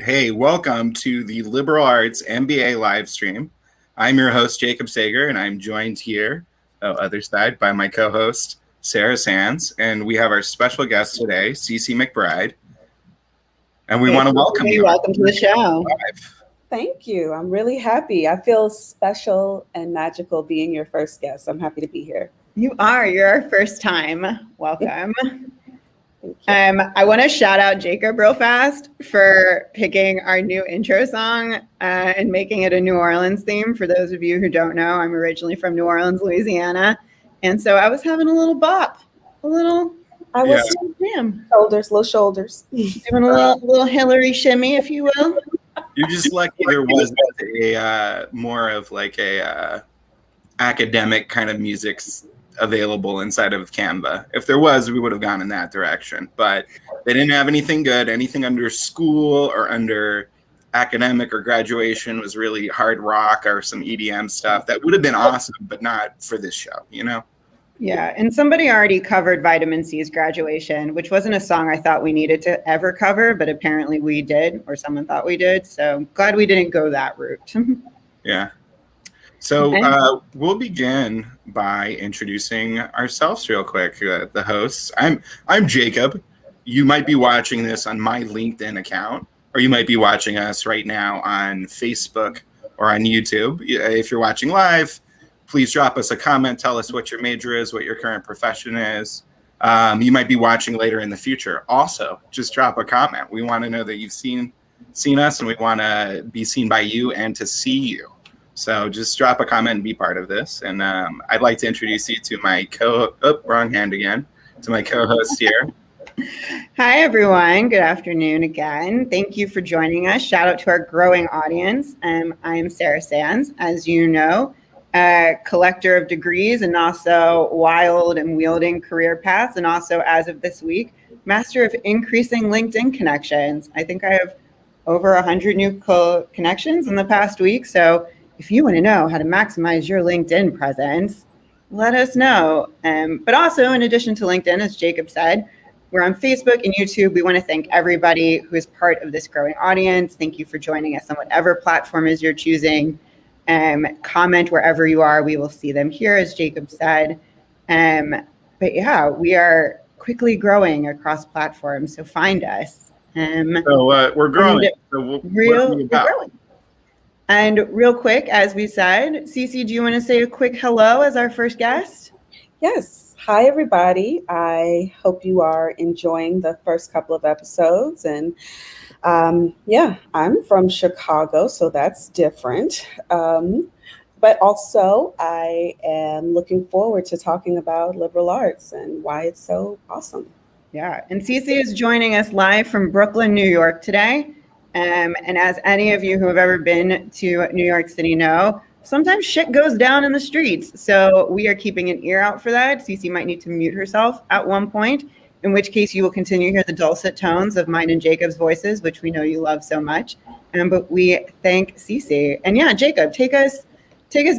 Hey, welcome to the Liberal Arts MBA live stream. I'm your host, Jacob Sager, and I'm joined here, other side, by my co-host, Sarah Sands. And we have our special guest today, CeCe McBride. And we want to welcome you. Welcome to the show. Live. Thank you. I'm really happy. I feel special and magical being your first guest. I'm happy to be here. You are. You're our first time. Welcome. I want to shout out Jacob real fast for picking our new intro song and making it a New Orleans theme. For those of you who don't know, I'm originally from New Orleans, Louisiana. And so I was having a little bop, little little shoulders. Doing a little Hillary shimmy, if you will. You're just lucky there wasn't a more of like a academic kind of music available inside of Canva. If there was, we would have gone in that direction. But they didn't have anything good. Anything under school or under academic or graduation was really hard rock or some EDM stuff. That would have been awesome, but not for this show, you know? Yeah, and somebody already covered Vitamin C's Graduation, which wasn't a song I thought we needed to ever cover, but apparently we did, or someone thought we did. So glad we didn't go that route. Yeah. So we'll begin by introducing ourselves real quick, the hosts. I'm Jacob. You might be watching this on my LinkedIn account, or you might be watching us right now on Facebook or on YouTube. If you're watching live, please drop us a comment. Tell us what your major is, what your current profession is. You might be watching later in the future. Also, just drop a comment. We want to know that you've seen us, and we want to be seen by you and to see you. So just drop a comment and be part of this. And I'd like to introduce you to my wrong hand again, to my co-host here. Hi, everyone. Good afternoon again. Thank you for joining us. Shout out to our growing audience. I am Sarah Sands, as you know, a collector of degrees and also wild and wielding career paths. And also, as of this week, master of increasing LinkedIn connections. I think I have over 100 new connections in the past week. So if you want to know how to maximize your LinkedIn presence, let us know. But also, in addition to LinkedIn, as Jacob said, we're on Facebook and YouTube. We want to thank everybody who is part of this growing audience. Thank you for joining us on whatever platform is you're choosing. Comment wherever you are. We will see them here, as Jacob said. But yeah, we are quickly growing across platforms, so find us. So we're growing. So we're growing. And real quick, as we said, CeCe, do you want to say a quick hello as our first guest? Yes. Hi, everybody. I hope you are enjoying the first couple of episodes. And I'm from Chicago, so that's different. But also, I am looking forward to talking about liberal arts and why it's so awesome. Yeah. And CeCe is joining us live from Brooklyn, New York today. And as any of you who have ever been to New York City know, sometimes shit goes down in the streets. So we are keeping an ear out for that. CeCe might need to mute herself at one point, in which case you will continue to hear the dulcet tones of mine and Jacob's voices, which we know you love so much. But we thank CeCe. And yeah, Jacob, take us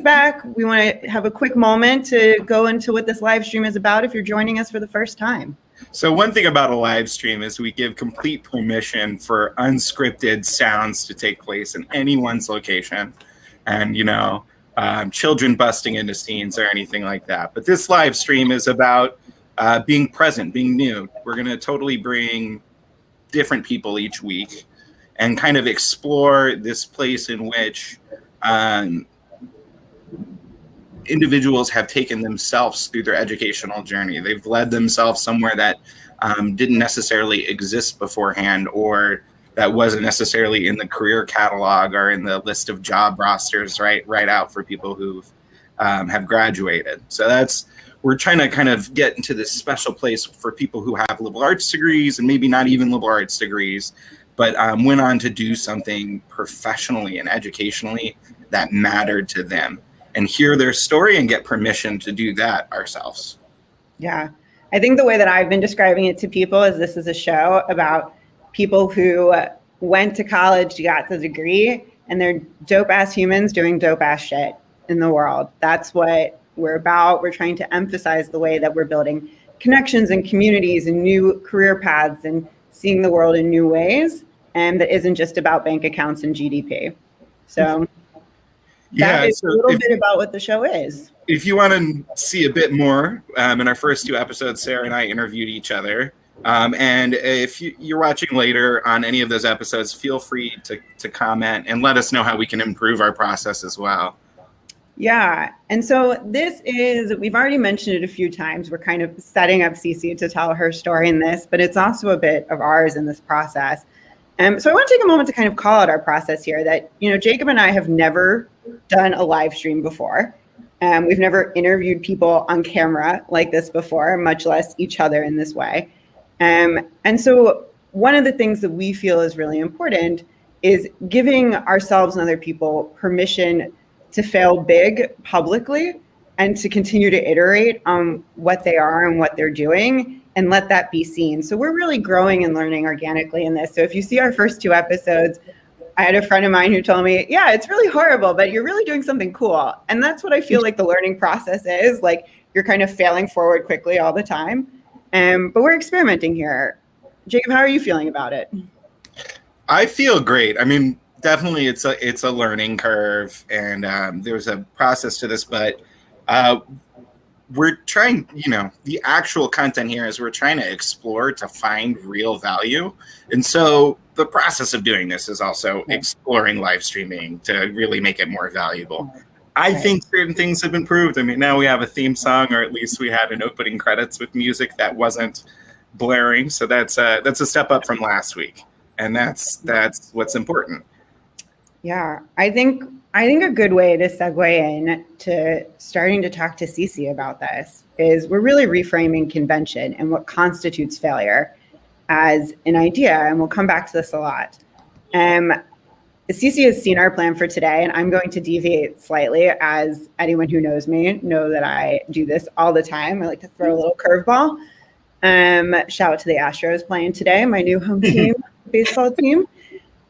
back. We want to have a quick moment to go into what this live stream is about if you're joining us for the first time. So one thing about a live stream is we give complete permission for unscripted sounds to take place in anyone's location, and children busting into scenes or anything like that. But this live stream is about being present, being new. We're going to totally bring different people each week and kind of explore this place in which individuals have taken themselves through their educational journey. They've led themselves somewhere that didn't necessarily exist beforehand, or that wasn't necessarily in the career catalog or in the list of job rosters right out for people who have graduated. So we're trying to kind of get into this special place for people who have liberal arts degrees and maybe not even liberal arts degrees, but went on to do something professionally and educationally that mattered to them, and hear their story and get permission to do that ourselves. Yeah. I think the way that I've been describing it to people is this is a show about people who went to college, got the degree, and they're dope-ass humans doing dope-ass shit in the world. That's what we're about. We're trying to emphasize the way that we're building connections and communities and new career paths and seeing the world in new ways. and that isn't just about bank accounts and GDP. So Yeah, that is so a little bit about what the show is. If you want to see a bit more, in our first 2 episodes, Sarah and I interviewed each other. And if you're watching later on any of those episodes, feel free to comment and let us know how we can improve our process as well. Yeah. And so we've already mentioned it a few times. We're kind of setting up CeCe to tell her story in this, but it's also a bit of ours in this process. So I want to take a moment to kind of call out our process here that, Jacob and I have never done a live stream before. We've never interviewed people on camera like this before, much less each other in this way. And so one of the things that we feel is really important is giving ourselves and other people permission to fail big publicly and to continue to iterate on what they are and what they're doing and let that be seen. So we're really growing and learning organically in this. So if you see our first 2 episodes, I had a friend of mine who told me, yeah, it's really horrible, but you're really doing something cool. And that's what I feel like the learning process is. Like, you're kind of failing forward quickly all the time. But we're experimenting here. Jacob, how are you feeling about it? I feel great. I mean, definitely it's a learning curve, and there's a process to this, but we're trying, the actual content here is we're trying to explore to find real value. And so the process of doing this is also exploring live streaming to really make it more valuable. I think certain things have improved. I mean, now we have a theme song, or at least we had an opening credits with music that wasn't blaring. So that's a step up from last week. And that's what's important. Yeah, I think a good way to segue in to starting to talk to CeCe about this is we're really reframing convention and what constitutes failure as an idea, and we'll come back to this a lot. CeCe has seen our plan for today, and I'm going to deviate slightly, as anyone who knows me know that I do this all the time. I like to throw a little curveball. Shout out to the Astros playing today, my new home team, baseball team.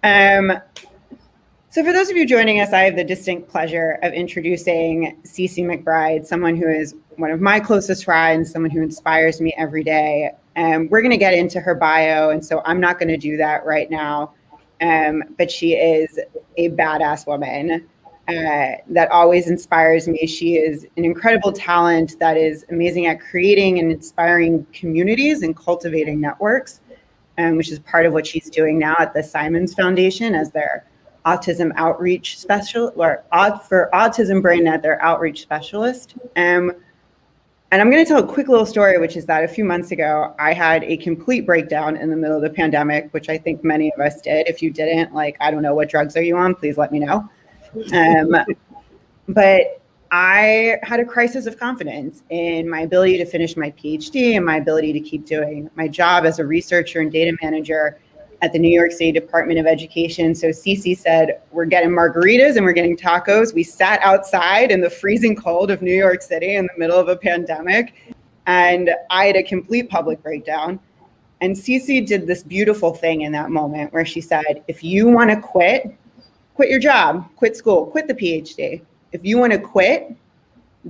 So for those of you joining us, I have the distinct pleasure of introducing CeCe McBride, someone who is one of my closest friends, someone who inspires me every day. We're going to get into her bio, and so I'm not going to do that right now. But she is a badass woman that always inspires me. She is an incredible talent that is amazing at creating and inspiring communities and cultivating networks, which is part of what she's doing now at the Simons Foundation as their autism outreach special, or for Autism BrainNet, their outreach specialist. And I'm going to tell a quick little story, which is that a few months ago, I had a complete breakdown in the middle of the pandemic, which I think many of us did. If you didn't, I don't know, what drugs are you on? Please let me know. But I had a crisis of confidence in my ability to finish my PhD and my ability to keep doing my job as a researcher and data manager at the New York City Department of Education. So CeCe said, we're getting margaritas and we're getting tacos. We sat outside in the freezing cold of New York City in the middle of a pandemic, and I had a complete public breakdown. And CeCe did this beautiful thing in that moment where she said, if you want to quit your job, quit school, quit the PhD. If you want to quit,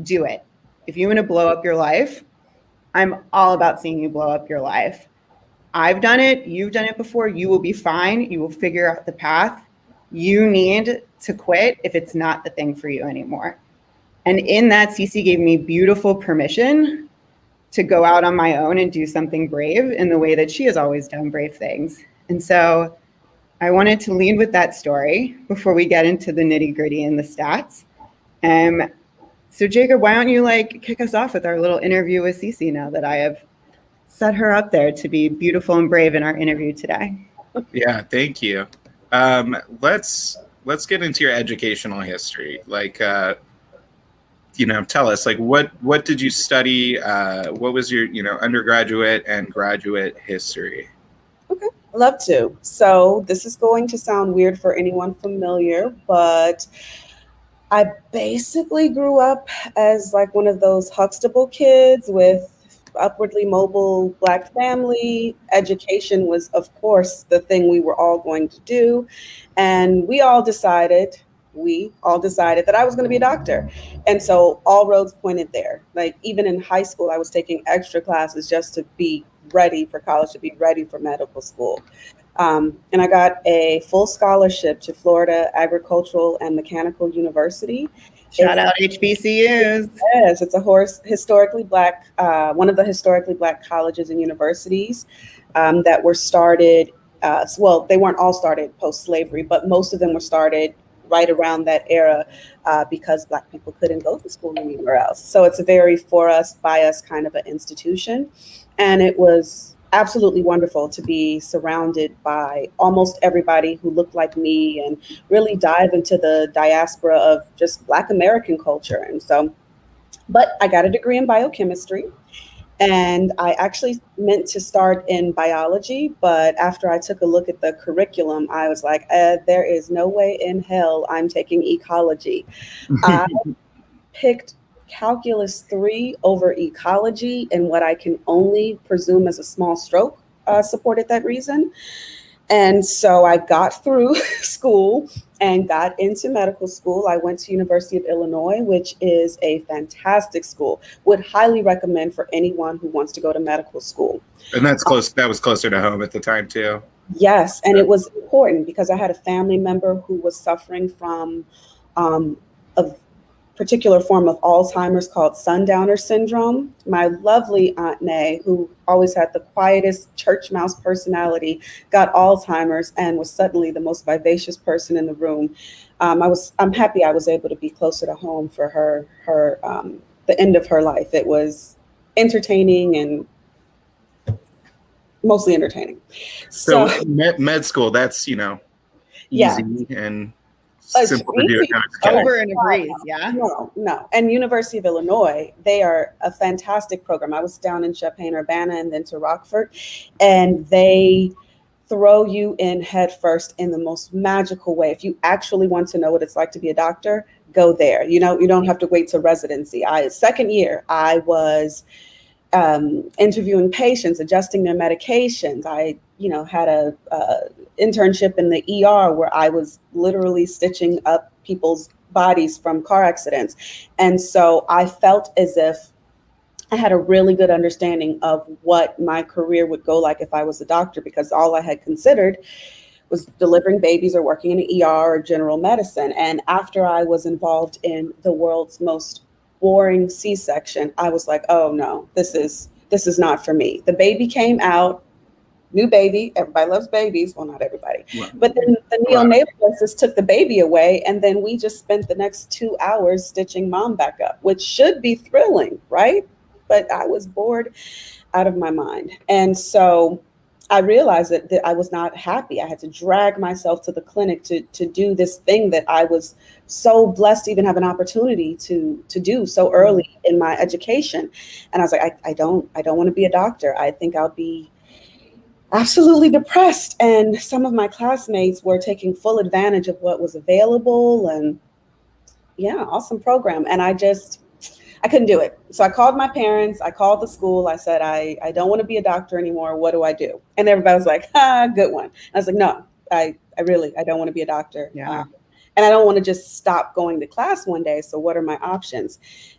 do it. If you want to blow up your life, I'm all about seeing you blow up your life. I've done it. You've done it before. You will be fine. You will figure out the path. You need to quit if it's not the thing for you anymore. And in that, CeCe gave me beautiful permission to go out on my own and do something brave in the way that she has always done brave things. And so I wanted to lead with that story before we get into the nitty gritty and the stats. So Jacob, why don't you kick us off with our little interview with CeCe now that I have set her up there to be beautiful and brave in our interview today. Yeah, thank you. Let's get into your educational history. Tell us, what did you study? What was your, undergraduate and graduate history? Okay, love to. So this is going to sound weird for anyone familiar, but I basically grew up as one of those Huxtable kids with upwardly mobile Black family. Education was, of course, the thing we were all going to do. And we all decided that I was going to be a doctor. And so all roads pointed there. Even in high school, I was taking extra classes just to be ready for college, to be ready for medical school. And I got a full scholarship to Florida Agricultural and Mechanical University. Shout out HBCUs. Yes, it's a historically Black, one of the historically Black colleges and universities that were started. Well, they weren't all started post-slavery, but most of them were started right around that era because Black people couldn't go to school anywhere else. So it's a very for us, by us kind of an institution. And it was absolutely wonderful to be surrounded by almost everybody who looked like me and really dive into the diaspora of just Black American culture. And so, but I got a degree in biochemistry. And I actually meant to start in biology, but after I took a look at the curriculum, I was like, there is no way in hell I'm taking ecology. I picked Calculus 3 over ecology, and what I can only presume as a small stroke supported that reason. And so I got through school and got into medical school. I went to University of Illinois, which is a fantastic school. Would highly recommend for anyone who wants to go to medical school. And that's close. That was closer to home at the time too. Yes, and it was important because I had a family member who was suffering from a particular form of Alzheimer's called sundowner syndrome. My lovely Aunt Nay, who always had the quietest church mouse personality, got Alzheimer's and was suddenly the most vivacious person in the room. I'm happy I was able to be closer to home for her the end of her life. It was entertaining and mostly entertaining. So med school, that's, easy Yeah. and simple to do. Over in a breeze, yeah. No. And University of Illinois, they are a fantastic program. I was down in Champaign-Urbana and then to Rockford, and they throw you in head first in the most magical way. If you actually want to know what it's like to be a doctor, go there. You don't have to wait to residency. Second year, I was interviewing patients, adjusting their medications. I, had a internship in the ER where I was literally stitching up people's bodies from car accidents. And so I felt as if I had a really good understanding of what my career would go like if I was a doctor, because all I had considered was delivering babies or working in an ER or general medicine. And after I was involved in the world's most boring C-section, I was like, oh no, this is not for me. The baby came out, new baby, everybody loves babies. Well, not everybody, but then the neonatalist took the baby away. And then we just spent the next 2 hours stitching mom back up, which should be thrilling, right? But I was bored out of my mind. And so I realized that I was not happy. I had to drag myself to the clinic to do this thing that I was so blessed to even have an opportunity to do so early in my education. And I was like, I don't want to be a doctor. I think I'll be absolutely depressed. And some of my classmates were taking full advantage of what was available, and awesome program. And I couldn't do it. So I called my parents, I called the school. I said, I don't want to be a doctor anymore. What do I do? And everybody was like, good one. I was like, no, I don't want to be a doctor. Yeah. And I don't want to just stop going to class one day. So what are my options?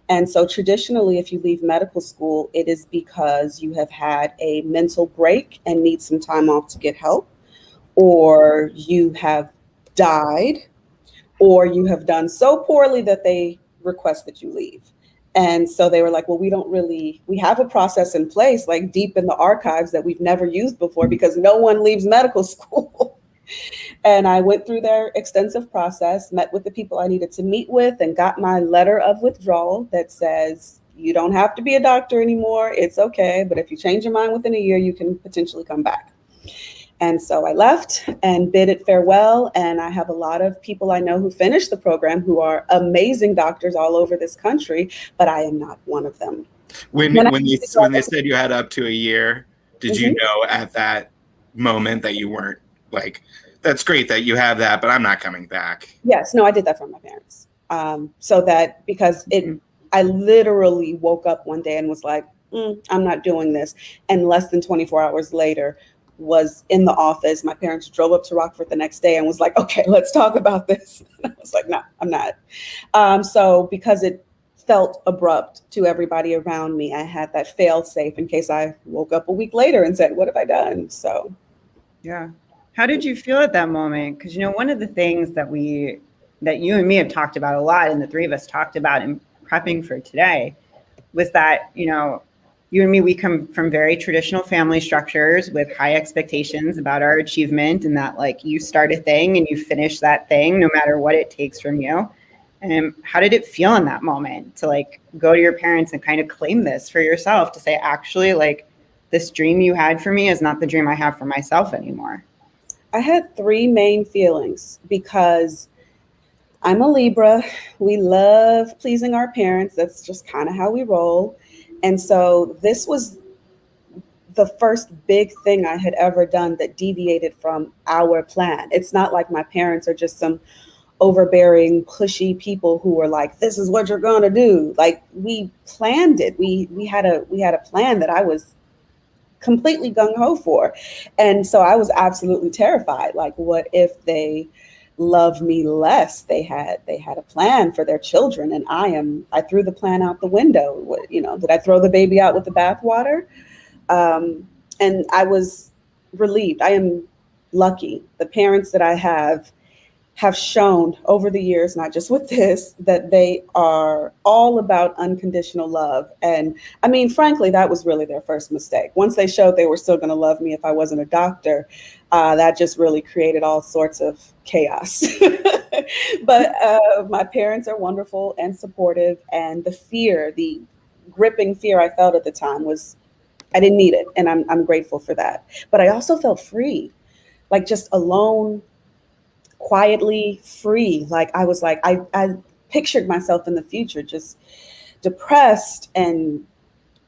And so traditionally, if you leave medical school, it is because you have had a mental break and need some time off to get help, or you have died, or you have done so poorly that they request that you leave. And so they were like, well, we have a process in place, like deep in the archives that we've never used before, because no one leaves medical school. And I went through their extensive process, met with the people I needed to meet with, and got my letter of withdrawal that says, you don't have to be a doctor anymore. It's okay. But if you change your mind within a year, you can potentially come back. And so I left and bid it farewell. And I have a lot of people I know who finished the program who are amazing doctors all over this country, but I am not one of them. When they said you had up to a year, did you know at that moment that you weren't like, that's great that you have that, but I'm not coming back? Yes, no, I did that for my parents. So that because I literally woke up one day and was like, I'm not doing this. And less than 24 hours later, was in the office. My parents drove up to Rockford the next day and was like, okay, let's talk about this. I was like, no, I'm not. So because it felt abrupt to everybody around me, I had that fail safe in case I woke up a week later and said, what have I done? So. Yeah. How did you feel at that moment? Because, one of the things that you and me have talked about a lot, and the three of us talked about in prepping for today, was that, you and me, we come from very traditional family structures with high expectations about our achievement, and that like you start a thing and you finish that thing no matter what it takes from you. And how did it feel in that moment to like go to your parents and kind of claim this for yourself, to say, actually, like this dream you had for me is not the dream I have for myself anymore? I had three main feelings because I'm a Libra. We love pleasing our parents. That's just kind of how we roll. And so this was the first big thing I had ever done that deviated from our plan. It's not like my parents are just some overbearing, pushy people who were like, this is what you're going to do. Like, we planned it. We had a plan that I was completely gung-ho for. And so I was absolutely terrified. Like, what if they love me less? They had a plan for their children, and I threw the plan out the window. Did I throw the baby out with the bathwater? And I was relieved. I am lucky. The parents that I have shown over the years, not just with this, that they are all about unconditional love. And I mean, frankly, that was really their first mistake. Once they showed they were still going to love me if I wasn't a doctor, that just really created all sorts of chaos. But my parents are wonderful and supportive. And the gripping fear I felt at the time was, I didn't need it. And I'm grateful for that. But I also felt free, like just alone, quietly free. Like I was like, I pictured myself in the future, just depressed and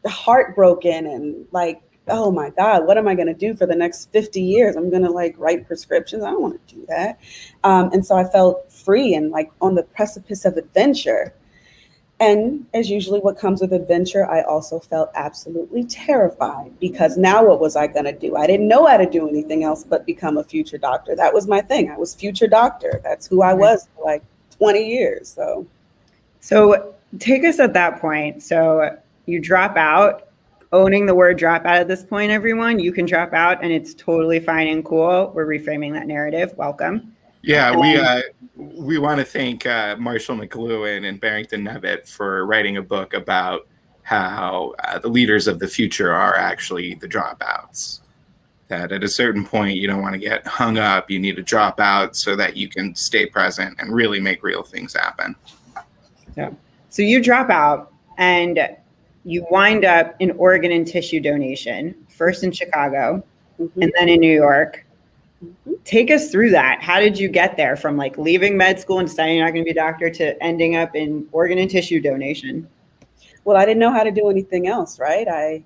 heartbroken and like, oh my God, what am I going to do for the next 50 years? I'm going to like write prescriptions. I don't want to do that. And so I felt free and like on the precipice of adventure. And as usually what comes with adventure, I also felt absolutely terrified because now what was I going to do? I didn't know how to do anything else but become a future doctor. That was my thing. I was future doctor. That's who I was for like 20 years. So take us at that point. So you drop out, owning the word drop out at this point, everyone. You can drop out and it's totally fine and cool. We're reframing that narrative. Welcome. Yeah, we want to thank Marshall McLuhan and Barrington Nevitt for writing a book about how the leaders of the future are actually the dropouts. That at a certain point, you don't want to get hung up. You need to drop out so that you can stay present and really make real things happen. So you drop out and you wind up in organ and tissue donation, first in Chicago and then in New York. Take us through that. How did you get there from like leaving med school and deciding you're not going to be a doctor to ending up in organ and tissue donation? Well, I didn't know how to do anything else, right? I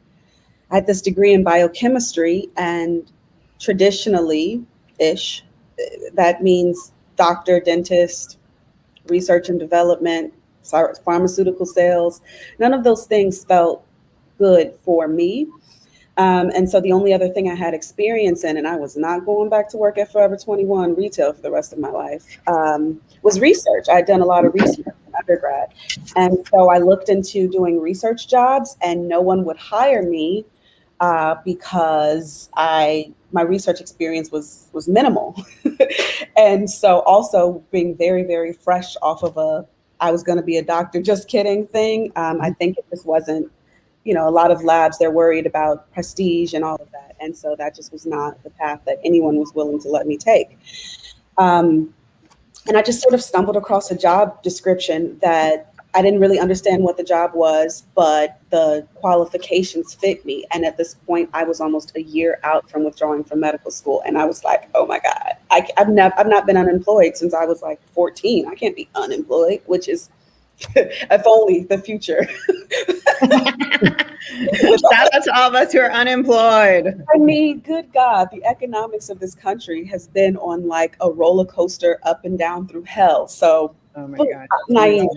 had this degree in biochemistry, and traditionally-ish, that means doctor, dentist, research and development, pharmaceutical sales. None of those things felt good for me. And so the only other thing I had experience in, and I was not going back to work at Forever 21 retail for the rest of my life, was research. I'd done a lot of research in undergrad. And so I looked into doing research jobs, and no one would hire me because my research experience was minimal. And so also being very, very fresh off of I was going to be a doctor, just kidding thing. I think it just wasn't, a lot of labs, they're worried about prestige and all of that. And so that just was not the path that anyone was willing to let me take. And I just sort of stumbled across a job description that I didn't really understand what the job was, but the qualifications fit me. And at this point, I was almost a year out from withdrawing from medical school. And I was like, oh my God, I've not been unemployed since I was like 14. I can't be unemployed, which is if only the future. Shout out to all of us who are unemployed. I mean, good God, the economics of this country has been on like a roller coaster up and down through hell. So oh my God. Naive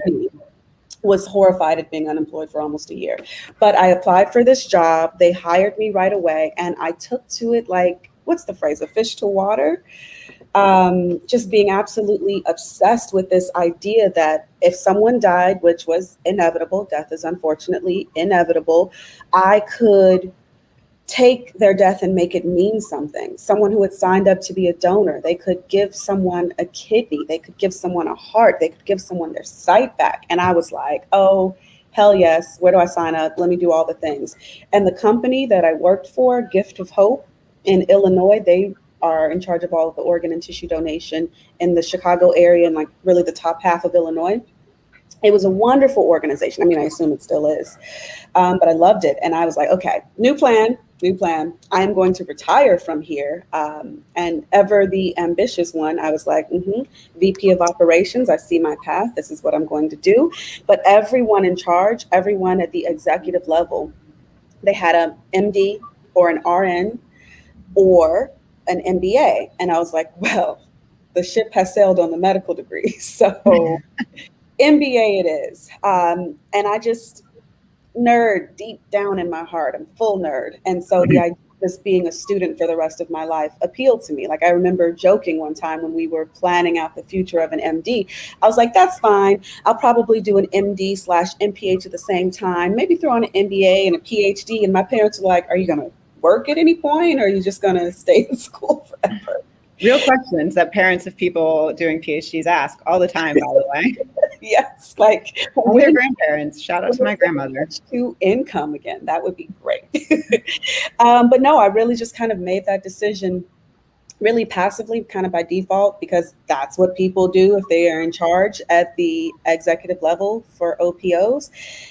was horrified at being unemployed for almost a year. But I applied for this job. They hired me right away. And I took to it like, what's the phrase? A fish to water. Just being absolutely obsessed with this idea that if someone died, which was inevitable, death is unfortunately inevitable, I could take their death and make it mean something. Someone who had signed up to be a donor, they could give someone a kidney, they could give someone a heart, they could give someone their sight back. And I was like, oh, hell yes, where do I sign up? Let me do all the things. And the company that I worked for, Gift of Hope in Illinois, they are in charge of all of the organ and tissue donation in the Chicago area and like really the top half of Illinois. It was a wonderful organization. I mean, I assume it still is, but I loved it. And I was like, okay, new plan. I am going to retire from here. And ever the ambitious one, I was like, VP of operations, I see my path. This is what I'm going to do. But everyone in charge, everyone at the executive level, they had an MD or an RN or an MBA. And I was like, well, the ship has sailed on the medical degree. So MBA it is. And I just nerd deep down in my heart. I'm full nerd. And so the idea of just being a student for the rest of my life appealed to me. Like I remember joking one time when we were planning out the future of an MD, I was like, that's fine. I'll probably do an MD/MPH at the same time, maybe throw on an MBA and a PhD. And my parents were like, are you going to work at any point? Or are you just going to stay in school forever? Real questions that parents of people doing PhDs ask all the time, by the way. Yes, like all their grandparents. Shout out to my grandmother. To income again, that would be great. But no, I really just kind of made that decision really passively, kind of by default, because that's what people do if they are in charge at the executive level for OPOs.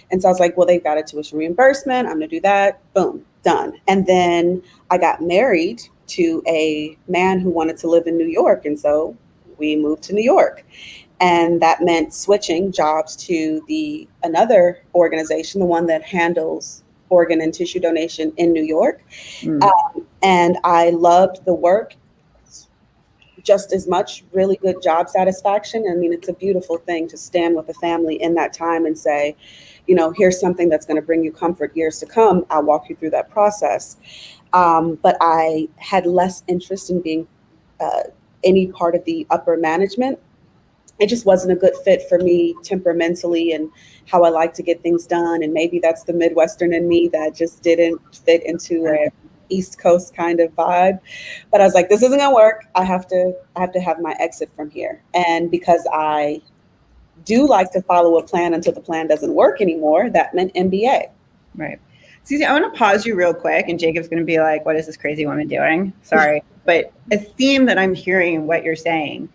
And so I was like, well, they've got a tuition reimbursement. I'm going to do that. Boom, done. And then I got married to a man who wanted to live in New York. And so we moved to New York. And that meant switching jobs to another organization, the one that handles organ and tissue donation in New York. And I loved the work just as much, really good job satisfaction. I mean, it's a beautiful thing to stand with a family in that time and say, here's something that's going to bring you comfort years to come. I'll walk you through that process. But I had less interest in being any part of the upper management. It just wasn't a good fit for me temperamentally and how I like to get things done. And maybe that's the Midwestern in me that just didn't fit into a East Coast kind of vibe. But I was like, this isn't gonna work. I have to have my exit from here. And because I do like to follow a plan until the plan doesn't work anymore, that meant MBA. Right. CeCe, I want to pause you real quick, and Jacob's going to be like, what is this crazy woman doing? Sorry. But a theme that I'm hearing in what you're saying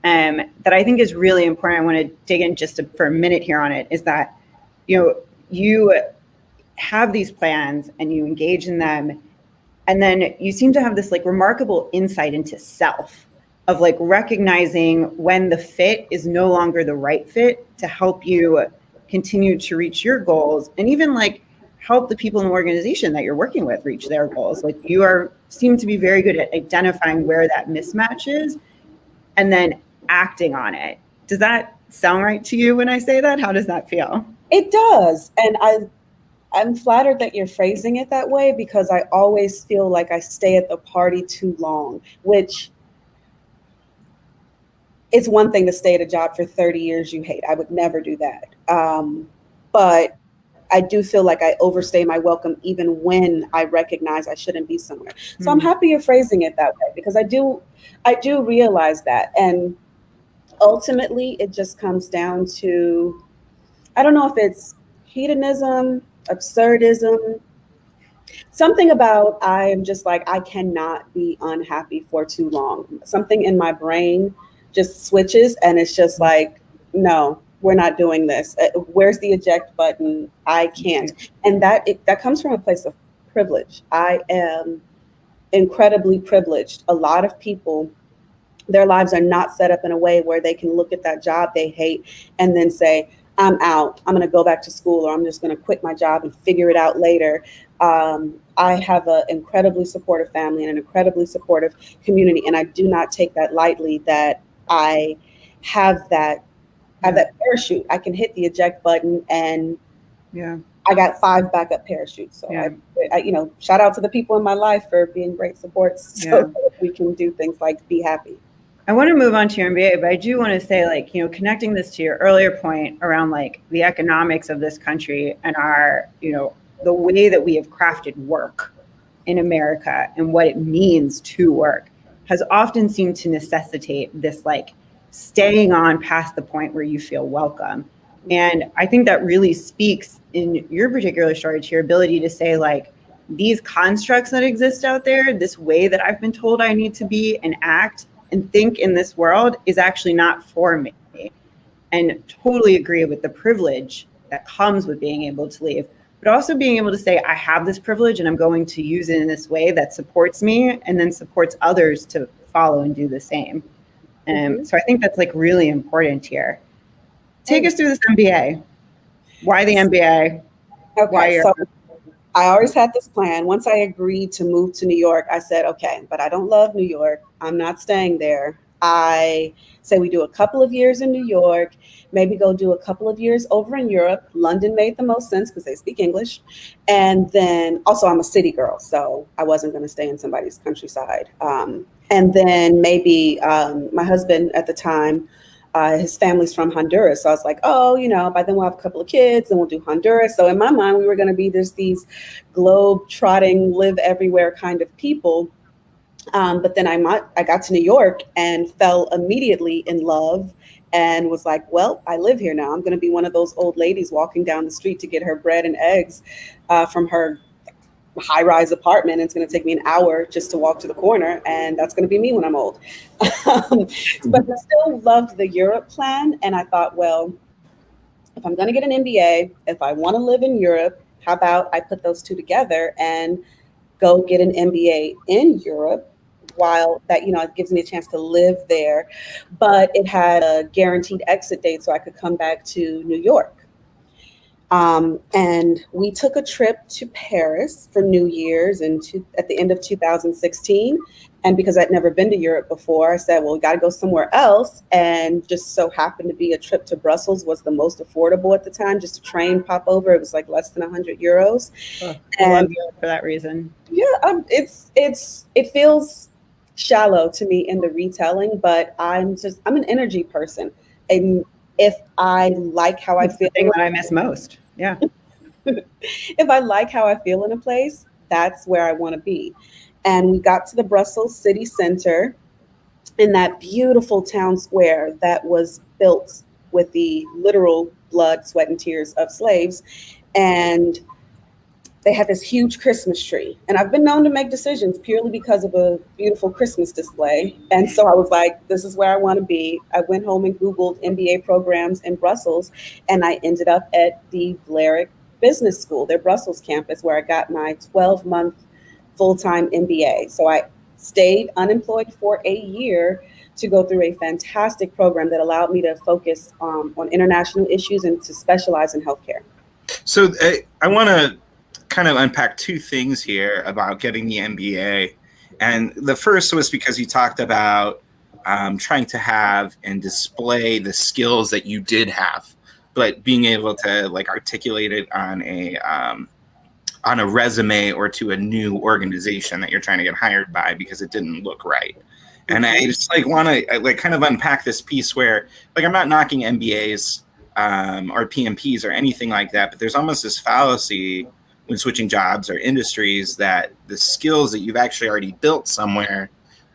that I think is really important, I want to dig in just for a minute here on it, is that, you have these plans and you engage in them, and then you seem to have this like remarkable insight into self of like recognizing when the fit is no longer the right fit to help you continue to reach your goals, and even like help the people in the organization that you're working with reach their goals. Like you seem to be very good at identifying where that mismatch is and then acting on it. Does that sound right to you when I say that? How does that feel? It does. And I'm flattered that you're phrasing it that way, because I always feel like I stay at the party too long, which it's one thing to stay at a job for 30 years you hate. I would never do that. But I do feel like I overstay my welcome even when I recognize I shouldn't be somewhere. So I'm happy you're phrasing it that way, because I do realize that. And ultimately it just comes down to, I don't know if it's hedonism, absurdism, something about, I am just like, I cannot be unhappy for too long. Something in my brain just switches and it's just like, no, we're not doing this. Where's the eject button? I can't. And that comes from a place of privilege. I am incredibly privileged. A lot of people, their lives are not set up in a way where they can look at that job they hate and then say, I'm out. I'm going to go back to school, or I'm just going to quit my job and figure it out later. I have an incredibly supportive family and an incredibly supportive community. And I do not take that lightly, that I have that parachute. I can hit the eject button and I got 5 backup parachutes. So I shout out to the people in my life for being great supports so that we can do things like be happy. I want to move on to your MBA, but I do want to say, like, connecting this to your earlier point around like the economics of this country and our, the way that we have crafted work, in America and what it means to work has often seemed to necessitate this like staying on past the point where you feel welcome. And I think that really speaks in your particular story to your ability to say, like, these constructs that exist out there, this way that I've been told I need to be and act and think in this world is actually not for me. And totally agree with the privilege that comes with being able to leave, but also being able to say, I have this privilege and I'm going to use it in this way that supports me and then supports others to follow and do the same. So I think that's like really important here. Take us through this MBA. Why the MBA? Okay, so I always had this plan. Once I agreed to move to New York, I said, okay, but I don't love New York. I'm not staying there. I say we do a couple of years in New York, maybe go do a couple of years over in Europe. London made the most sense because they speak English. And then also I'm a city girl, so I wasn't going to stay in somebody's countryside. And then maybe my husband at the time, his family's from Honduras. So I was like, oh, you know, by then we'll have a couple of kids and we'll do Honduras. So in my mind, we were going to be these globe trotting, live everywhere kind of people. But then I got to New York and fell immediately in love and was like, well, I live here now. I'm going to be one of those old ladies walking down the street to get her bread and eggs from her high-rise apartment. It's going to take me an hour just to walk to the corner, and that's going to be me when I'm old. But I still loved the Europe plan, and I thought, well, if I'm going to get an MBA, if I want to live in Europe, how about I put those two together and go get an MBA in Europe, while that, you know, it gives me a chance to live there. But it had a guaranteed exit date so I could come back to New York. And we took a trip to Paris for New Year's at the end of 2016. And because I'd never been to Europe before, I said, well, we got to go somewhere else. And just so happened to be a trip to Brussels was the most affordable at the time. Just a train pop over. It was like less than 100 euros. Oh, I love Europe for that reason. Yeah, it feels shallow to me in the retelling, but I'm an energy person. And if I like how I feel, the thing that I miss most. Yeah. If I like how I feel in a place, that's where I want to be. And we got to the Brussels city center in that beautiful town square that was built with the literal blood, sweat, and tears of slaves. And they had this huge Christmas tree. And I've been known to make decisions purely because of a beautiful Christmas display. And so I was like, this is where I want to be. I went home and Googled MBA programs in Brussels, and I ended up at the Vlerick Business School, their Brussels campus, where I got my 12-month full-time MBA. So I stayed unemployed for a year to go through a fantastic program that allowed me to focus on international issues and to specialize in healthcare. So I want to kind of unpack two things here about getting the MBA. And the first was because you talked about trying to have and display the skills that you did have, but being able to like articulate it on a resume or to a new organization that you're trying to get hired by because it didn't look right. And I just like want to like kind of unpack this piece where like I'm not knocking MBAs or PMPs or anything like that, but there's almost this fallacy when switching jobs or industries that the skills that you've actually already built somewhere,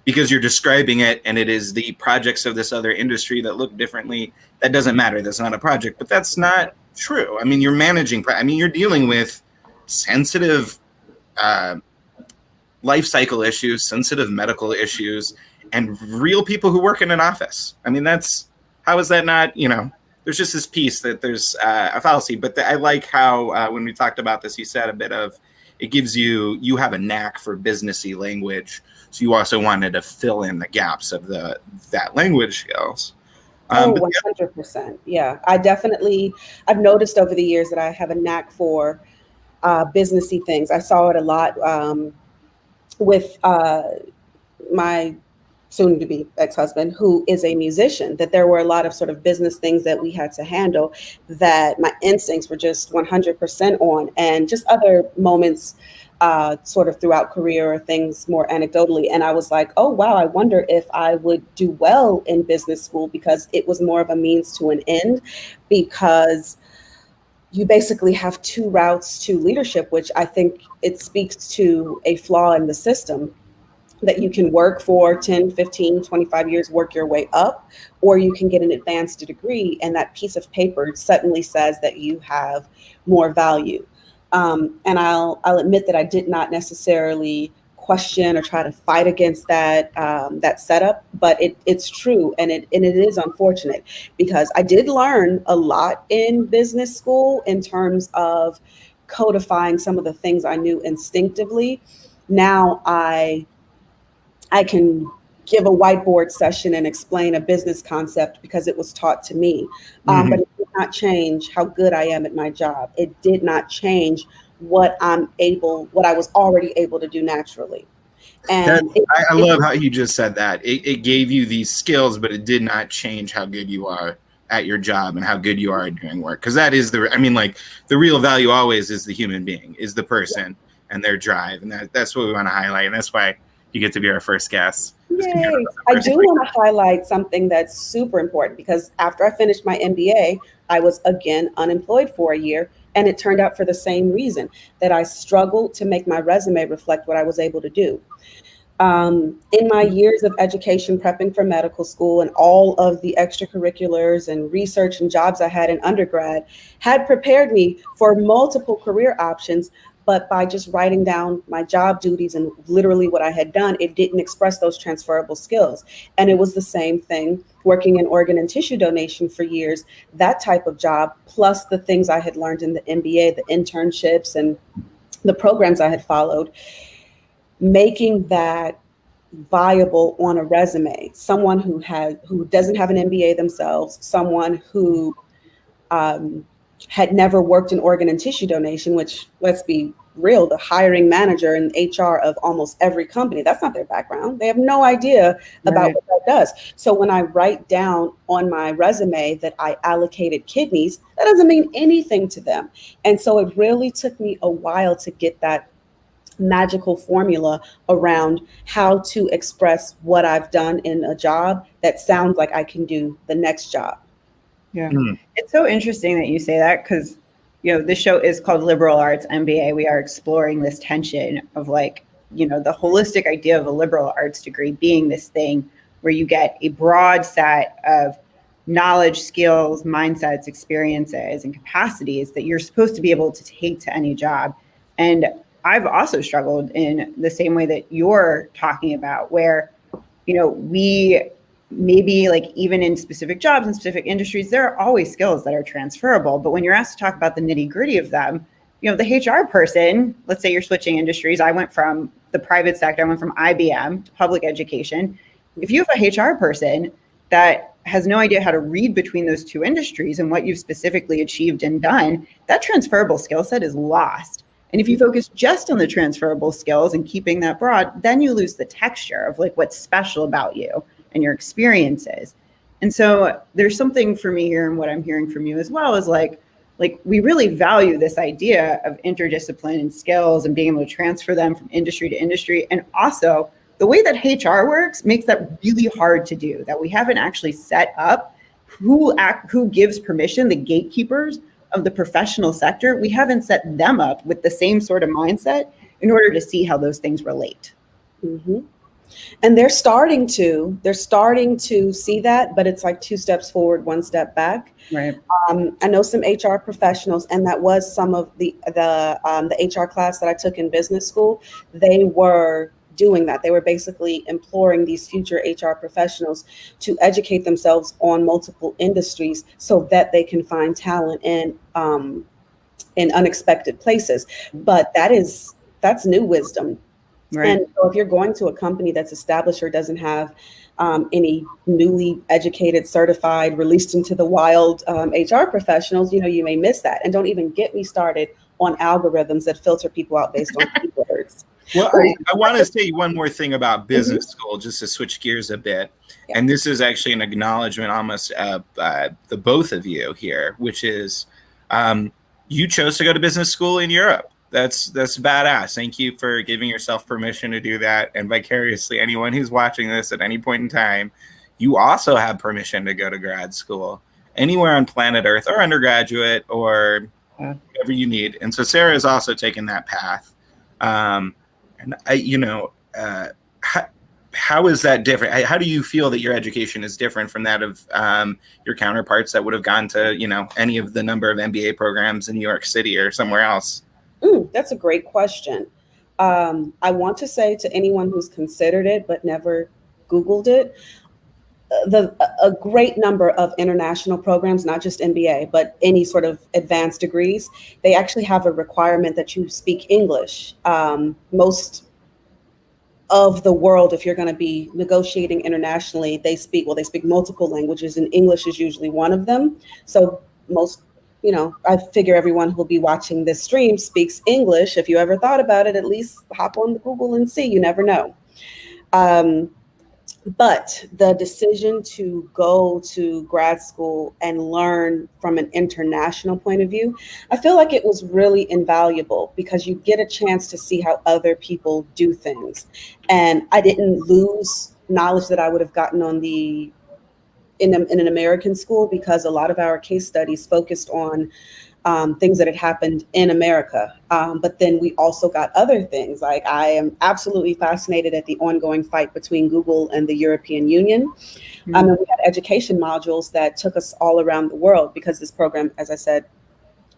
because you're describing it and it is the projects of this other industry that look differently, that doesn't matter. That's not a project, but that's not true. I mean, you're managing, you're dealing with sensitive life cycle issues, sensitive medical issues, and real people who work in an office. I mean, how is that not, there's just this piece that there's a fallacy, but I like how when we talked about this, you said a bit of, it gives you have a knack for businessy language. So you also wanted to fill in the gaps of that language skills. 100%. Yeah, I've noticed over the years that I have a knack for businessy things. I saw it a lot with my soon-to-be ex-husband, who is a musician, that there were a lot of sort of business things that we had to handle that my instincts were just 100% on, and just other moments sort of throughout career or things more anecdotally. And I was like, oh, wow, I wonder if I would do well in business school, because it was more of a means to an end, because you basically have two routes to leadership, which I think it speaks to a flaw in the system, that you can work for 10, 15, 25 years, work your way up, or you can get an advanced degree, and that piece of paper suddenly says that you have more value. And I'll admit that I did not necessarily question or try to fight against that setup, but it's true, and it is unfortunate, because I did learn a lot in business school in terms of codifying some of the things I knew instinctively. Now I can give a whiteboard session and explain a business concept because it was taught to me. But it did not change how good I am at my job. It did not change what I was already able to do naturally. And I love how you just said that. It gave you these skills, but it did not change how good you are at your job and how good you are at doing work. Because that is the real value always is the human being, is the person and their drive. And that's what we want to highlight. And that's why you get to be our first guest. Yay. I do want to highlight something that's super important, because after I finished my MBA, I was again unemployed for a year. And it turned out for the same reason, that I struggled to make my resume reflect what I was able to do. In my years of education, prepping for medical school, and all of the extracurriculars and research and jobs I had in undergrad had prepared me for multiple career options. But by just writing down my job duties and literally what I had done, it didn't express those transferable skills. And it was the same thing working in organ and tissue donation for years, that type of job, plus the things I had learned in the MBA, the internships and the programs I had followed, making that viable on a resume. Someone who doesn't have an MBA themselves, someone who had never worked in organ and tissue donation, which, let's be real, the hiring manager and HR of almost every company, that's not their background. They have no idea about what that does. So when I write down on my resume that I allocated kidneys, that doesn't mean anything to them. And so it really took me a while to get that magical formula around how to express what I've done in a job that sounds like I can do the next job. Yeah. It's so interesting that you say that, because, this show is called Liberal Arts MBA. We are exploring this tension of the holistic idea of a liberal arts degree being this thing where you get a broad set of knowledge, skills, mindsets, experiences, and capacities that you're supposed to be able to take to any job. And I've also struggled in the same way that you're talking about, where, we maybe even in specific jobs and specific industries, there are always skills that are transferable. But when you're asked to talk about the nitty gritty of them, the HR person, let's say you're switching industries. I went from the private sector, I went from IBM to public education. If you have a HR person that has no idea how to read between those two industries and what you've specifically achieved and done, that transferable skill set is lost. And if you focus just on the transferable skills and keeping that broad, then you lose the texture of what's special about you and your experiences. And so there's something for me here, and what I'm hearing from you as well is we really value this idea of interdiscipline and skills and being able to transfer them from industry to industry. And also the way that HR works makes that really hard to do, that we haven't actually set up who gives permission, the gatekeepers of the professional sector. We haven't set them up with the same sort of mindset in order to see how those things relate. Mm-hmm. And they're starting to see that, but it's like 2 steps forward, 1 step back. Right. I know some HR professionals, and that was some of the HR class that I took in business school. They were doing that. They were basically imploring these future HR professionals to educate themselves on multiple industries so that they can find talent in unexpected places. But that's new wisdom. Right. And so if you're going to a company that's established or doesn't have any newly educated, certified, released into the wild HR professionals, you may miss that. And don't even get me started on algorithms that filter people out based on keywords. Well, I want to say one more thing about business school, just to switch gears a bit. Yeah. And this is actually an acknowledgement almost of the both of you here, which is you chose to go to business school in Europe. That's badass. Thank you for giving yourself permission to do that. And vicariously, anyone who's watching this at any point in time, you also have permission to go to grad school anywhere on planet Earth, or undergraduate, or whatever you need. And so Sarah has also taken that path. And how is that different? How do you feel that your education is different from that of your counterparts that would have gone to, any of the number of MBA programs in New York City or somewhere else? That's a great question. I want to say to anyone who's considered it but never Googled it, a great number of international programs, not just MBA, but any sort of advanced degrees, they actually have a requirement that you speak English. Most of the world, if you're going to be negotiating internationally, they speak multiple languages, and English is usually one of them. So most, I figure everyone who will be watching this stream speaks English. If you ever thought about it, at least hop on Google and see, you never know. But the decision to go to grad school and learn from an international point of view, I feel like it was really invaluable because you get a chance to see how other people do things. And I didn't lose knowledge that I would have gotten in an American school, because a lot of our case studies focused on things that had happened in America. But then we also got other things. Like, I am absolutely fascinated at the ongoing fight between Google and the European Union. And we had education modules that took us all around the world, because this program, as I said,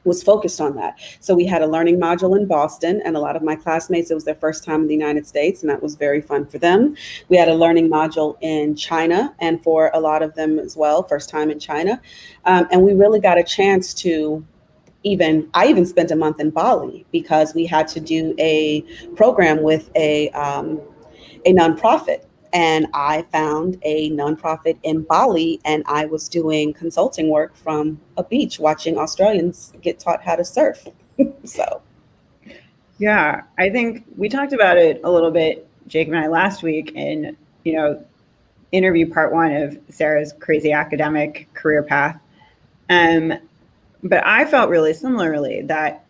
was focused on that. So we had a learning module in Boston, and a lot of my classmates, it was their first time in the United States, and that was very fun for them. We had a learning module in China, and for a lot of them as well, first time in China. And we really got a chance to I even spent a month in Bali, because we had to do a program with a nonprofit. And I found a nonprofit in Bali, and I was doing consulting work from a beach, watching Australians get taught how to surf. So. Yeah, I think we talked about it a little bit, Jacob and I, last week in, interview part 1 of Sarah's crazy academic career path. But I felt really similarly that,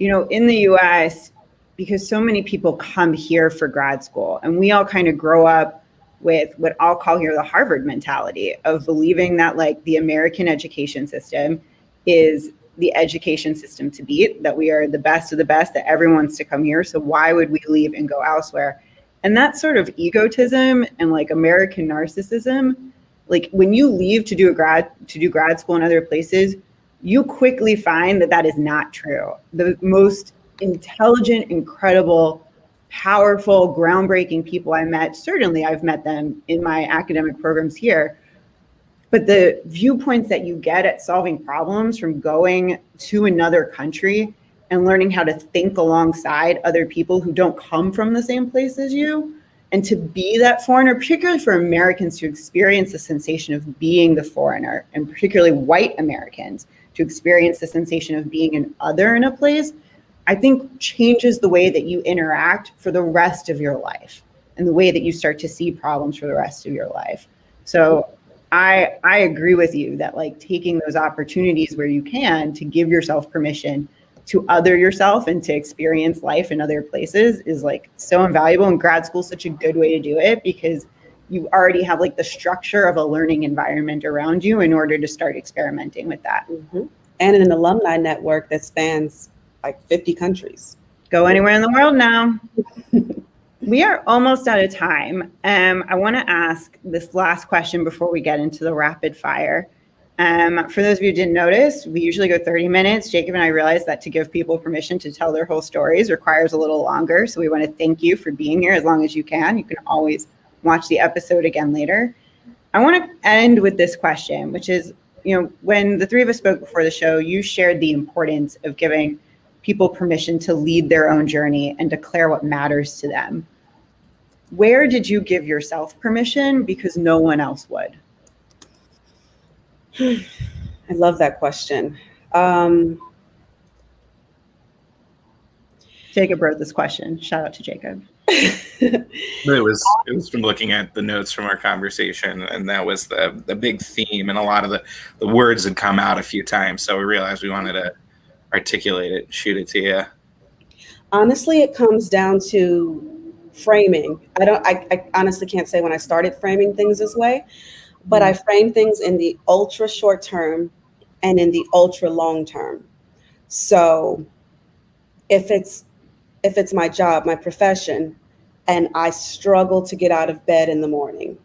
in the US, because so many people come here for grad school, and we all kind of grow up with what I'll call here the Harvard mentality of believing that, like, the American education system is the education system to beat, that we are the best of the best, that everyone wants to come here. So why would we leave and go elsewhere? And that sort of egotism and like American narcissism, like when you leave to do grad school in other places, you quickly find that is not true. The most intelligent, incredible, powerful, groundbreaking people I met, certainly I've met them in my academic programs here, but the viewpoints that you get at solving problems from going to another country and learning how to think alongside other people who don't come from the same place as you, and to be that foreigner, particularly for Americans to experience the sensation of being the foreigner, and particularly white Americans to experience the sensation of being an other in a place, I think changes the way that you interact for the rest of your life and the way that you start to see problems for the rest of your life. So I agree with you that, like, taking those opportunities where you can to give yourself permission to other yourself and to experience life in other places is like so invaluable. And grad school is such a good way to do it, because you already have like the structure of a learning environment around you in order to start experimenting with that. Mm-hmm. And an alumni network that spans like 50 countries. Go anywhere in the world now. We are almost out of time. I want to ask this last question before we get into the rapid fire. For those of you who didn't notice, we usually go 30 minutes. Jacob and I realized that to give people permission to tell their whole stories requires a little longer. So we want to thank you for being here as long as you can. You can always watch the episode again later. I want to end with this question, which is, when the three of us spoke before the show, you shared the importance of giving people permission to lead their own journey and declare what matters to them. Where did you give yourself permission because no one else would? I love that question. Jacob wrote this question. Shout out to Jacob. It was from looking at the notes from our conversation, and that was the big theme, and a lot of the words had come out a few times, so we realized we wanted to articulate it, shoot it to you. Honestly, it comes down to framing. I honestly can't say when I started framing things this way, but I frame things in the ultra short term and in the ultra long term. So if it's my job, my profession, and I struggle to get out of bed in the morning,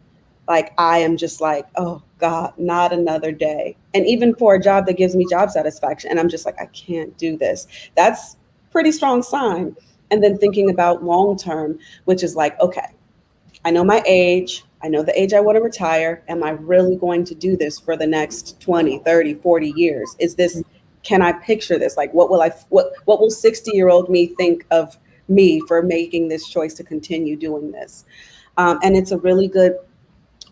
like I am just like, oh God, not another day. And even for a job that gives me job satisfaction, and I'm just like, I can't do this. That's pretty strong sign. And then thinking about long term, which is like, okay, I know my age. I know the age I want to retire. Am I really going to do this for the next 20, 30, 40 years? Is this, can I picture this? Like, what will 60-year-old me think of me for making this choice to continue doing this? And it's a really good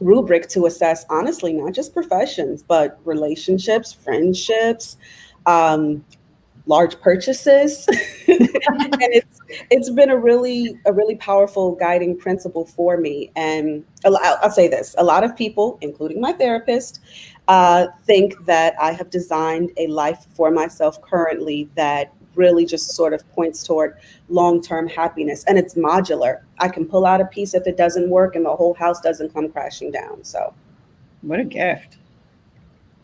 rubric to assess, honestly, not just professions, but relationships, friendships, large purchases. And it's been a really powerful guiding principle for me. And I'll say this, a lot of people, including my therapist, think that I have designed a life for myself currently that really just sort of points toward long-term happiness. And it's modular. I can pull out a piece if it doesn't work and the whole house doesn't come crashing down. So what a gift.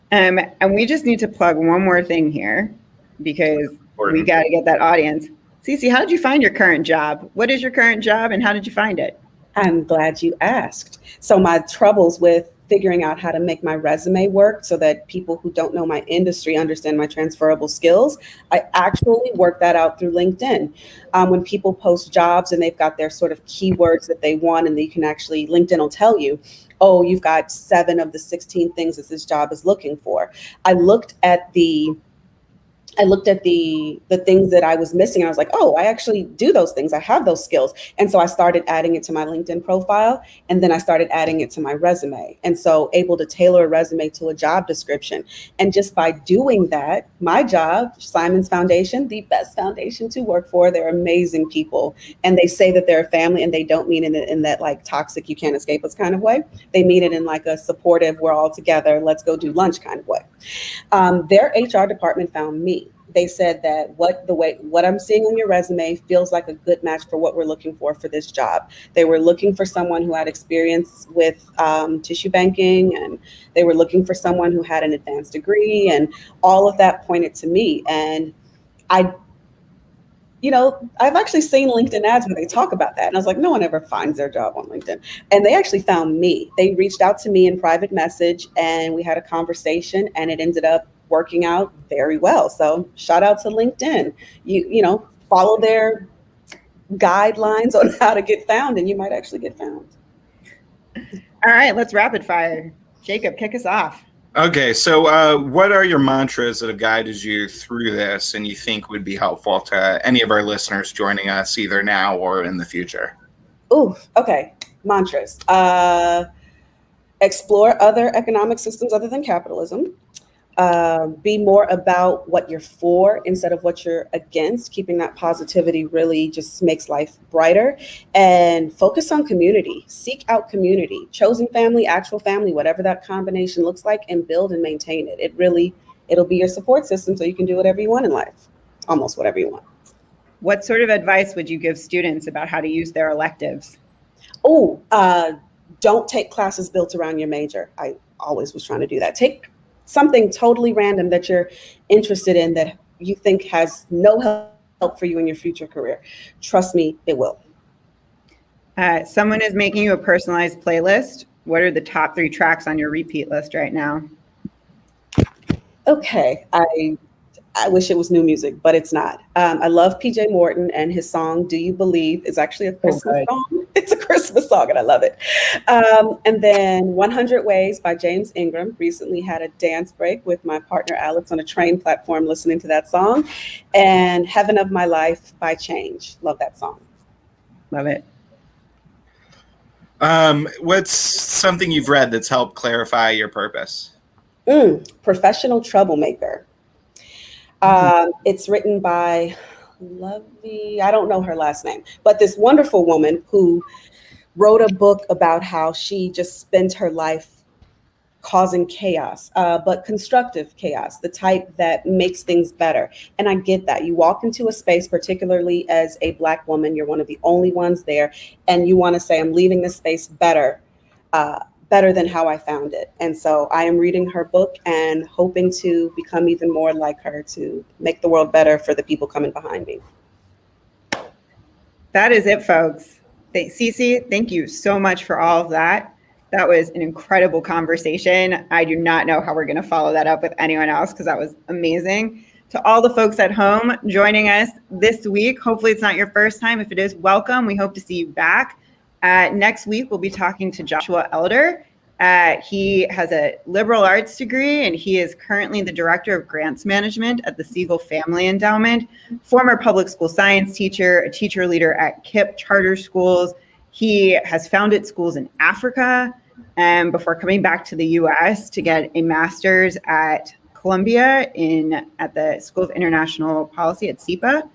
And we just need to plug one more thing here, because we got to get that audience. CeCe, how did you find your current job? What is your current job and how did you find it? I'm glad you asked. So my troubles with figuring out how to make my resume work so that people who don't know my industry understand my transferable skills, I actually worked that out through LinkedIn. When people post jobs and they've got their sort of keywords that they want, and you can actually, LinkedIn will tell you, oh, you've got 7 of the 16 things that this job is looking for. I looked at the things that I was missing. I was like, oh, I actually do those things. I have those skills. And so I started adding it to my LinkedIn profile. And then I started adding it to my resume. And so able to tailor a resume to a job description. And just by doing that, my job, Simon's Foundation, the best foundation to work for. They're amazing people. And they say that they're a family, and they don't mean it in that like toxic, you can't escape us kind of way. They mean it in like a supportive, we're all together, let's go do lunch kind of way. Their HR department found me. They said that what I'm seeing on your resume feels like a good match for what we're looking for this job. They were looking for someone who had experience with tissue banking, and they were looking for someone who had an advanced degree, and all of that pointed to me. And I've actually seen LinkedIn ads where they talk about that. And I was like, no one ever finds their job on LinkedIn. And they actually found me. They reached out to me in private message, and we had a conversation, and it ended up working out very well. So shout out to LinkedIn. You follow their guidelines on how to get found, and you might actually get found. All right, let's rapid fire. Jacob, kick us off. Okay, so what are your mantras that have guided you through this and you think would be helpful to any of our listeners joining us either now or in the future? Ooh, okay. Mantras. Explore other economic systems other than capitalism. Be more about what you're for instead of what you're against. Keeping that positivity really just makes life brighter. And focus on community. Seek out community. Chosen family, actual family, whatever that combination looks like, and build and maintain it. It'll be your support system so you can do whatever you want in life. Almost whatever you want. What sort of advice would you give students about how to use their electives? Oh, don't take classes built around your major. I always was trying to do that. Take something totally random that you're interested in that you think has no help for you in your future career. Trust me, it will. Someone is making you a personalized playlist. What are the top 3 tracks on your repeat list right now? Okay, I wish it was new music, but it's not. I love PJ Morton, and his song "Do You Believe" is actually a Christmas song. It's a Christmas song, and I love it. And then 100 Ways by James Ingram. Recently had a dance break with my partner Alex on a train platform listening to that song. And Heaven of My Life by Change. Love that song. Love it. What's something you've read that's helped clarify your purpose? Professional Troublemaker. It's written by Lovey, I don't know her last name, but this wonderful woman who wrote a book about how she just spent her life causing chaos, but constructive chaos, the type that makes things better. And I get that. You walk into a space, particularly as a Black woman, you're one of the only ones there, and you want to say, I'm leaving this space better better than how I found it. And so I am reading her book and hoping to become even more like her to make the world better for the people coming behind me. That is it, folks. CeCe, thank you so much for all of that. That was an incredible conversation. I do not know how we're going to follow that up with anyone else because that was amazing. To all the folks at home joining us this week, hopefully it's not your first time. If it is, welcome. We hope to see you back. Next week, we'll be talking to Joshua Elder. He has a liberal arts degree, and he is currently the director of grants management at the Siegel Family Endowment, former public school science teacher, a teacher leader at KIPP charter schools. He has founded schools in Africa before coming back to the US to get a master's at Columbia at the School of International Policy at SIPA.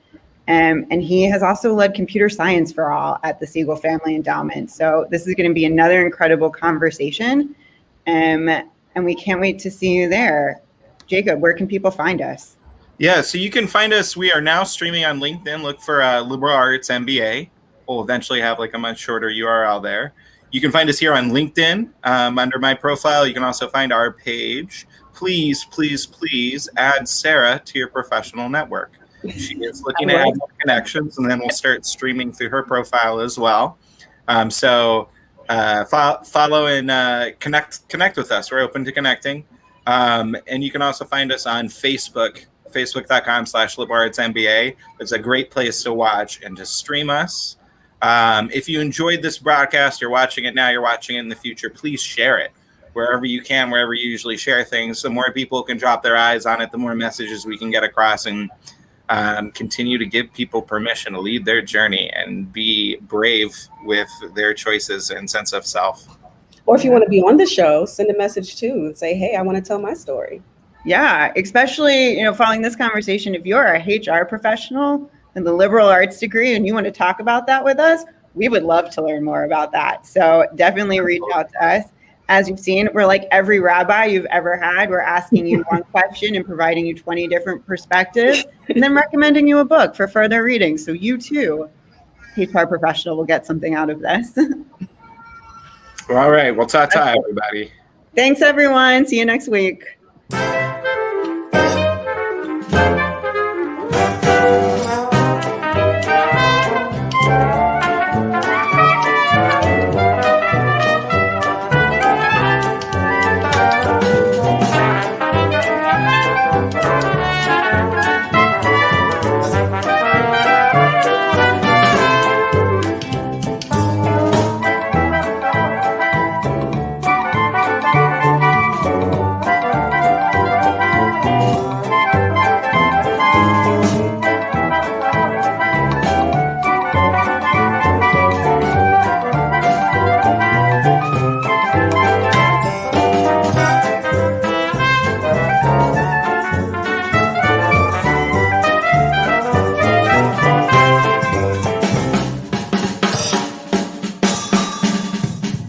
And he has also led computer science for all at the Siegel Family Endowment. So this is going to be another incredible conversation. And we can't wait to see you there. Jacob, where can people find us? Yeah, so you can find us. We are now streaming on LinkedIn. Look for Liberal Arts MBA. We'll eventually have like a much shorter URL there. You can find us here on LinkedIn under my profile. You can also find our page. Please, please, please add Sarah to your professional network. She is looking to add more connections, and then we'll start streaming through her profile as well. So follow and connect with us. We're open to connecting. And you can also find us on Facebook, facebook.com/liberalartsmba. It's a great place to watch and to stream us. If you enjoyed this broadcast, you're watching it now, you're watching it in the future, please share it wherever you can, wherever you usually share things. The more people can drop their eyes on it, the more messages we can get across, and continue to give people permission to lead their journey and be brave with their choices and sense of self. Or if you want to be on the show, send a message too and say, hey, I want to tell my story. Yeah, especially, following this conversation, if you're a HR professional and the liberal arts degree and you want to talk about that with us, we would love to learn more about that. So definitely reach out to us. As you've seen, we're like every rabbi you've ever had. We're asking you one question and providing you 20 different perspectives, and then recommending you a book for further reading. So you too, HR professional, will get something out of this. All right. Well, ta-ta, everybody. Thanks, everyone. See you next week.